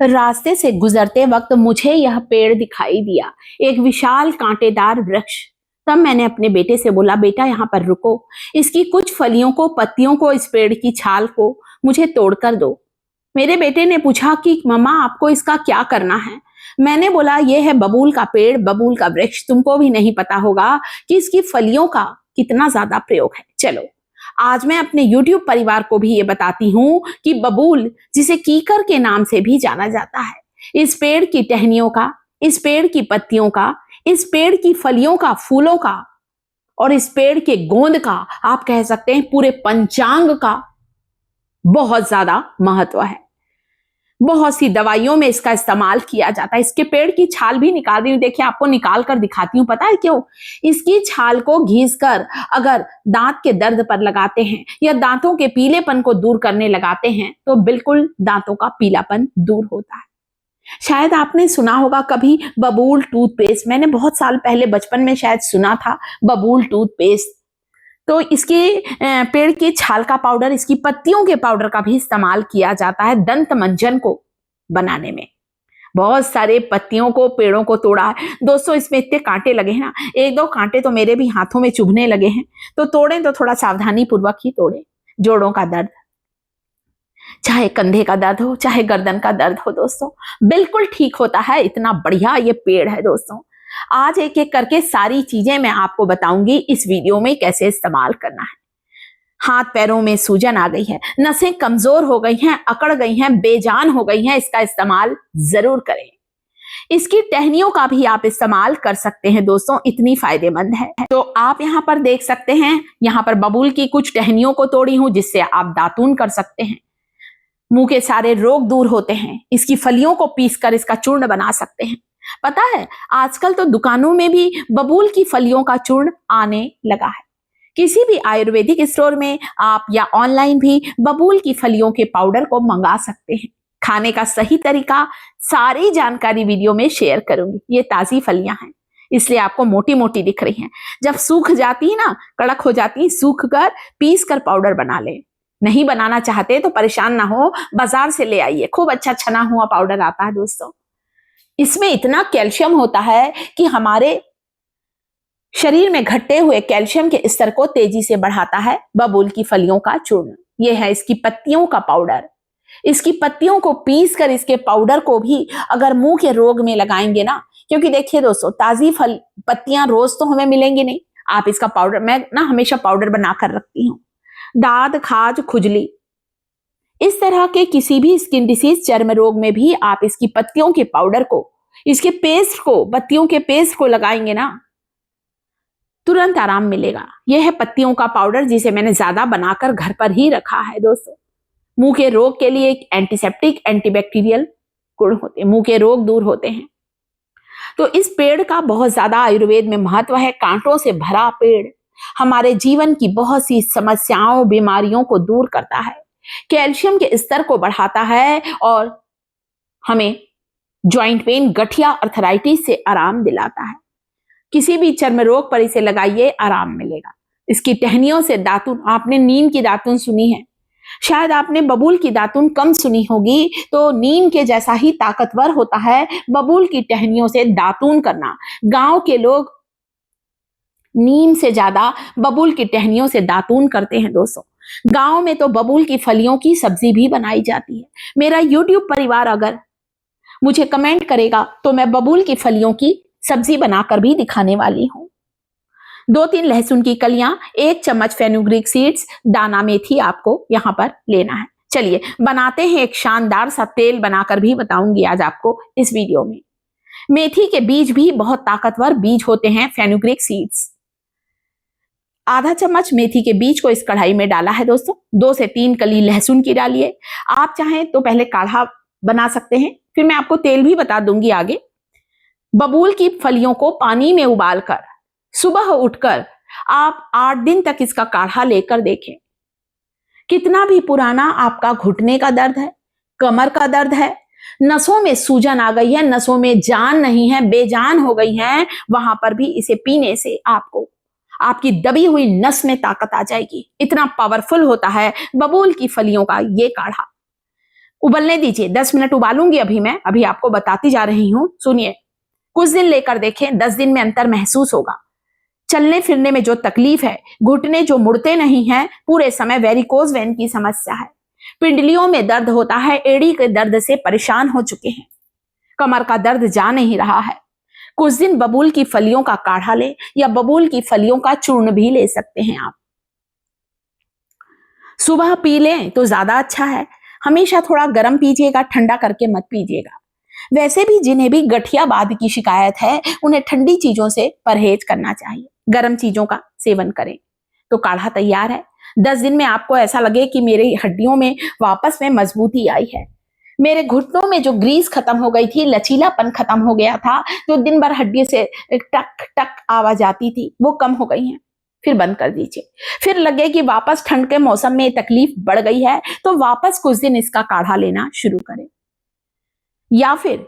रास्ते से गुजरते वक्त मुझे यह पेड़ दिखाई दिया, एक विशाल कांटेदार वृक्ष। तब मैंने अपने बेटे से बोला, बेटा यहाँ पर रुको, इसकी कुछ फलियों को, पत्तियों को, इस पेड़ की छाल को मुझे तोड़कर दो। मेरे बेटे ने पूछा कि मम्मा आपको इसका क्या करना है। मैंने बोला, यह है बबूल का पेड़, बबूल का वृक्ष, तुमको भी नहीं पता होगा कि इसकी फलियों का कितना ज्यादा प्रयोग है। चलो आज मैं अपने YouTube परिवार को भी ये बताती हूँ कि बबूल, जिसे कीकर के नाम से भी जाना जाता है, इस पेड़ की टहनियों का, इस पेड़ की पत्तियों का, इस पेड़ की फलियों का, फूलों का और इस पेड़ के गोंद का, आप कह सकते हैं पूरे पंचांग का बहुत ज्यादा महत्व है। बहुत सी दवाइयों में इसका इस्तेमाल किया जाता है। इसके पेड़ की छाल भी निकाल रही हूं, देखिए आपको निकाल कर दिखाती हूं। पता है क्यों? इसकी छाल को घिसकर अगर दांत के दर्द पर लगाते हैं या दांतों के पीलेपन को दूर करने लगाते हैं तो बिल्कुल दांतों का पीलापन दूर होता है। शायद आपने सुना होगा कभी बबूल टूथपेस्ट, मैंने बहुत साल पहले बचपन में शायद सुना था बबूल टूथपेस्ट। तो इसके पेड़ की छाल का पाउडर, इसकी पत्तियों के पाउडर का भी इस्तेमाल किया जाता है दंत मंजन को बनाने में। बहुत सारे पत्तियों को, पेड़ों को तोड़ा है दोस्तों। इसमें इतने कांटे लगे हैं ना, एक दो कांटे तो मेरे भी हाथों में चुभने लगे हैं। तो तोड़ें तो थोड़ा सावधानी पूर्वक ही तोड़ें। जोड़ों का दर्द, चाहे कंधे का दर्द हो, चाहे गर्दन का दर्द हो दोस्तों, बिल्कुल ठीक होता है। इतना बढ़िया ये पेड़ है दोस्तों। आज एक एक करके सारी चीजें मैं आपको बताऊंगी इस वीडियो में कैसे इस्तेमाल करना है। हाथ पैरों में सूजन आ गई है, नसें कमजोर हो गई हैं, अकड़ गई हैं, बेजान हो गई हैं, इसका इस्तेमाल जरूर करें। इसकी टहनियों का भी आप इस्तेमाल कर सकते हैं दोस्तों, इतनी फायदेमंद है। तो आप यहाँ पर देख सकते हैं, यहाँ पर बबूल की कुछ टहनियों को तोड़ी हूं जिससे आप दातून कर सकते हैं। मुंह के सारे रोग दूर होते हैं। इसकी फलियों को पीसकर इसका चूर्ण बना सकते हैं। पता है आजकल तो दुकानों में भी बबूल की फलियों का चूर्ण आने लगा है। किसी भी आयुर्वेदिक स्टोर में आप या ऑनलाइन भी बबूल की फलियों के पाउडर को मंगा सकते हैं। खाने का सही तरीका सारी जानकारी वीडियो में शेयर करूंगी। ये ताजी फलियां हैं इसलिए आपको मोटी मोटी दिख रही हैं। जब सूख जाती है ना, कड़क हो जाती है, सूख कर पीस कर पाउडर बना ले। नहीं बनाना चाहते तो परेशान ना हो, बाजार से ले आइए, खूब अच्छा छना हुआ पाउडर आता है दोस्तों। इसमें इतना कैल्शियम होता है कि हमारे शरीर में घटे हुए कैल्शियम के स्तर को तेजी से बढ़ाता है बबूल की फलियों का चूर्ण। यह है इसकी पत्तियों का पाउडर। इसकी पत्तियों को पीस कर इसके पाउडर को भी अगर मुंह के रोग में लगाएंगे ना, क्योंकि देखिए दोस्तों, ताजी फल पत्तियां रोज तो हमें मिलेंगी नहीं। आप इसका पाउडर, मैं ना हमेशा पाउडर बनाकर रखती हूँ। दाद, खाज, खुजली, इस तरह के किसी भी स्किन डिसीज, चर्म रोग में भी आप इसकी पत्तियों के पाउडर को, इसके पेस्ट को, पत्तियों के पेस्ट को लगाएंगे ना, तुरंत आराम मिलेगा। यह है पत्तियों का पाउडर जिसे मैंने ज्यादा बनाकर घर पर ही रखा है दोस्तों। मुंह के रोग के लिए एक एंटीसेप्टिक, एंटीबैक्टीरियल गुण होते हैं, मुंह के रोग दूर होते हैं। तो इस पेड़ का बहुत ज्यादा आयुर्वेद में महत्व है। कांटों से भरा पेड़ हमारे जीवन की बहुत सी समस्याओं, बीमारियों को दूर करता है, कैल्शियम के स्तर को बढ़ाता है और हमें जॉइंट पेन, गठिया, अर्थराइटिस से आराम दिलाता है। किसी भी चर्म रोग पर इसे लगाइए, आराम मिलेगा। इसकी टहनियों से दातुन, आपने नीम की दातुन सुनी है, शायद आपने बबूल की दातुन कम सुनी होगी। तो नीम के जैसा ही ताकतवर होता है बबूल की टहनियों से दातुन करना। गांव के लोग नीम से ज्यादा बबूल की टहनियों से दातून करते हैं दोस्तों। गांव में तो बबूल की फलियों की सब्जी भी बनाई जाती है। मेरा YouTube परिवार अगर मुझे कमेंट करेगा तो मैं बबूल की फलियों की सब्जी बनाकर भी दिखाने वाली हूं। 2-3 लहसुन की कलियां, 1 चम्मच फेनुग्रीक सीड्स, दाना मेथी आपको यहां पर लेना है। चलिए बनाते हैं, एक शानदार सा तेल बनाकर भी बताऊंगी आज आपको इस वीडियो में। मेथी के बीज भी बहुत ताकतवर बीज होते हैं, फेनुग्रीक सीड्स। आधा चम्मच मेथी के बीज को इस कढ़ाई में डाला है दोस्तों। 2 से 3 कली लहसुन की डालिए। आप चाहें तो पहले काढ़ा बना सकते हैं, फिर मैं आपको तेल भी बता दूंगी आगे। बबूल की फलियों को पानी में उबालकर सुबह उठकर आप 8 दिन तक इसका काढ़ा लेकर देखें। कितना भी पुराना आपका घुटने का दर्द है, कमर का दर्द है, नसों में सूजन आ गई है, नसों में जान नहीं है, बेजान हो गई है, वहां पर भी इसे पीने से आपको आपकी दबी हुई नस में ताकत आ जाएगी। इतना पावरफुल होता है बबूल की फलियों का ये काढ़ा। उबलने दीजिए, 10 मिनट उबालूंगी अभी मैं, अभी आपको बताती जा रही हूं, सुनिए। कुछ दिन लेकर देखें, 10 दिन में अंतर महसूस होगा। चलने फिरने में जो तकलीफ है, घुटने जो मुड़ते नहीं हैं, पूरे समय वेरिकोज वेन की समस्या है, पिंडलियों में दर्द होता है, एड़ी के दर्द से परेशान हो चुके हैं, कमर का दर्द जा नहीं रहा है। कुछ दिन बबूल की फलियों का काढ़ा ले या बबूल की फलियों का चूर्ण भी ले सकते हैं आप। सुबह पी लें तो ज्यादा अच्छा है। हमेशा थोड़ा गर्म पीजिएगा, ठंडा करके मत पीजिएगा। वैसे भी जिन्हें भी गठियाबाद की शिकायत है, उन्हें ठंडी चीजों से परहेज करना चाहिए, गर्म चीजों का सेवन करें। तो काढ़ा तैयार है। 10 दिन में आपको ऐसा लगे कि मेरी हड्डियों में वापस में मजबूती आई है, मेरे घुटनों में जो ग्रीस खत्म हो गई थी, लचीलापन खत्म हो गया था, जो दिन भर हड्डी से टक टक आवाज आती थी, वो कम हो गई है। फिर बंद कर दीजिए। फिर लगे कि वापस ठंड के मौसम में तकलीफ बढ़ गई है, तो वापस कुछ दिन इसका काढ़ा लेना शुरू करें। या फिर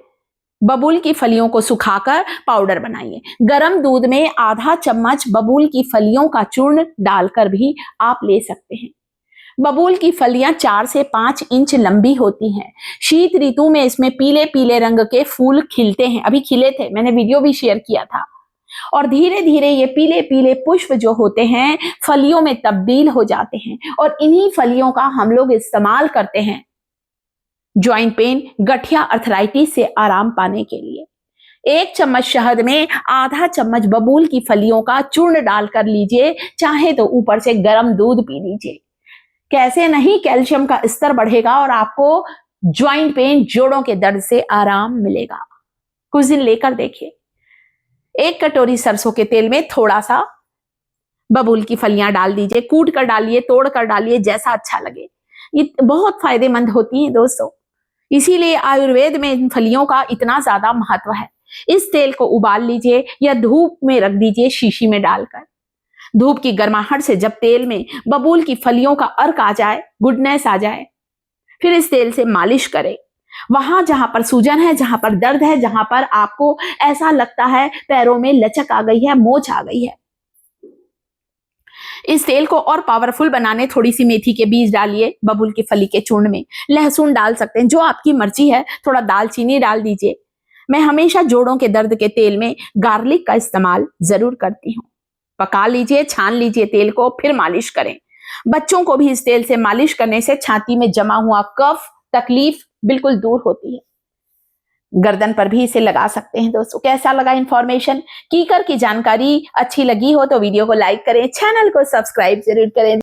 बबूल की फलियों को सुखाकर पाउडर बनाइए। गर्म दूध में आधा चम्मच बबूल की फलियों का चूर्ण डालकर भी आप ले सकते हैं। बबूल की फलियां 4 से 5 इंच लंबी होती हैं। शीत ऋतु में इसमें पीले पीले रंग के फूल खिलते हैं, अभी खिले थे, मैंने वीडियो भी शेयर किया था। और धीरे धीरे ये पीले पीले पुष्प जो होते हैं, फलियों में तब्दील हो जाते हैं, और इन्हीं फलियों का हम लोग इस्तेमाल करते हैं ज्वाइंट पेन, गठिया, अर्थराइटिस से आराम पाने के लिए। 1 चम्मच शहद में आधा चम्मच बबूल की फलियों का चूर्ण डालकर लीजिए, चाहे तो ऊपर से गर्म दूध पी लीजिए। कैसे नहीं, कैल्शियम का स्तर बढ़ेगा और आपको ज्वाइंट पेन, जोड़ों के दर्द से आराम मिलेगा। कुछ दिन लेकर देखिए। 1 कटोरी सरसों के तेल में थोड़ा सा बबूल की फलियां डाल दीजिए, कूट कर डालिए, तोड़ कर डालिए, जैसा अच्छा लगे। ये बहुत फायदेमंद होती हैं दोस्तों, इसीलिए आयुर्वेद में इन फलियों का इतना ज्यादा महत्व है। इस तेल को उबाल लीजिए या धूप में रख दीजिए शीशी में डालकर। धूप की गर्माहट से जब तेल में बबूल की फलियों का अर्क आ जाए, गुडनेस आ जाए, फिर इस तेल से मालिश करें। वहां जहां पर सूजन है, जहां पर दर्द है, जहां पर आपको ऐसा लगता है पैरों में लचक आ गई है, मोच आ गई है, इस तेल को और पावरफुल बनाने थोड़ी सी मेथी के बीज डालिए बबूल की फली के चूर्ण में। लहसुन डाल सकते हैं, जो आपकी मर्जी है। थोड़ा दालचीनी डाल दीजिए। मैं हमेशा जोड़ों के दर्द के तेल में गार्लिक का इस्तेमाल जरूर करती हूँ। पका लीजिए, छान लीजिए तेल को, फिर मालिश करें। बच्चों को भी इस तेल से मालिश करने से छाती में जमा हुआ कफ, तकलीफ बिल्कुल दूर होती है। गर्दन पर भी इसे लगा सकते हैं दोस्तों। कैसा लगा इंफॉर्मेशन? कीकर की जानकारी अच्छी लगी हो तो वीडियो को लाइक करें, चैनल को सब्सक्राइब जरूर करें।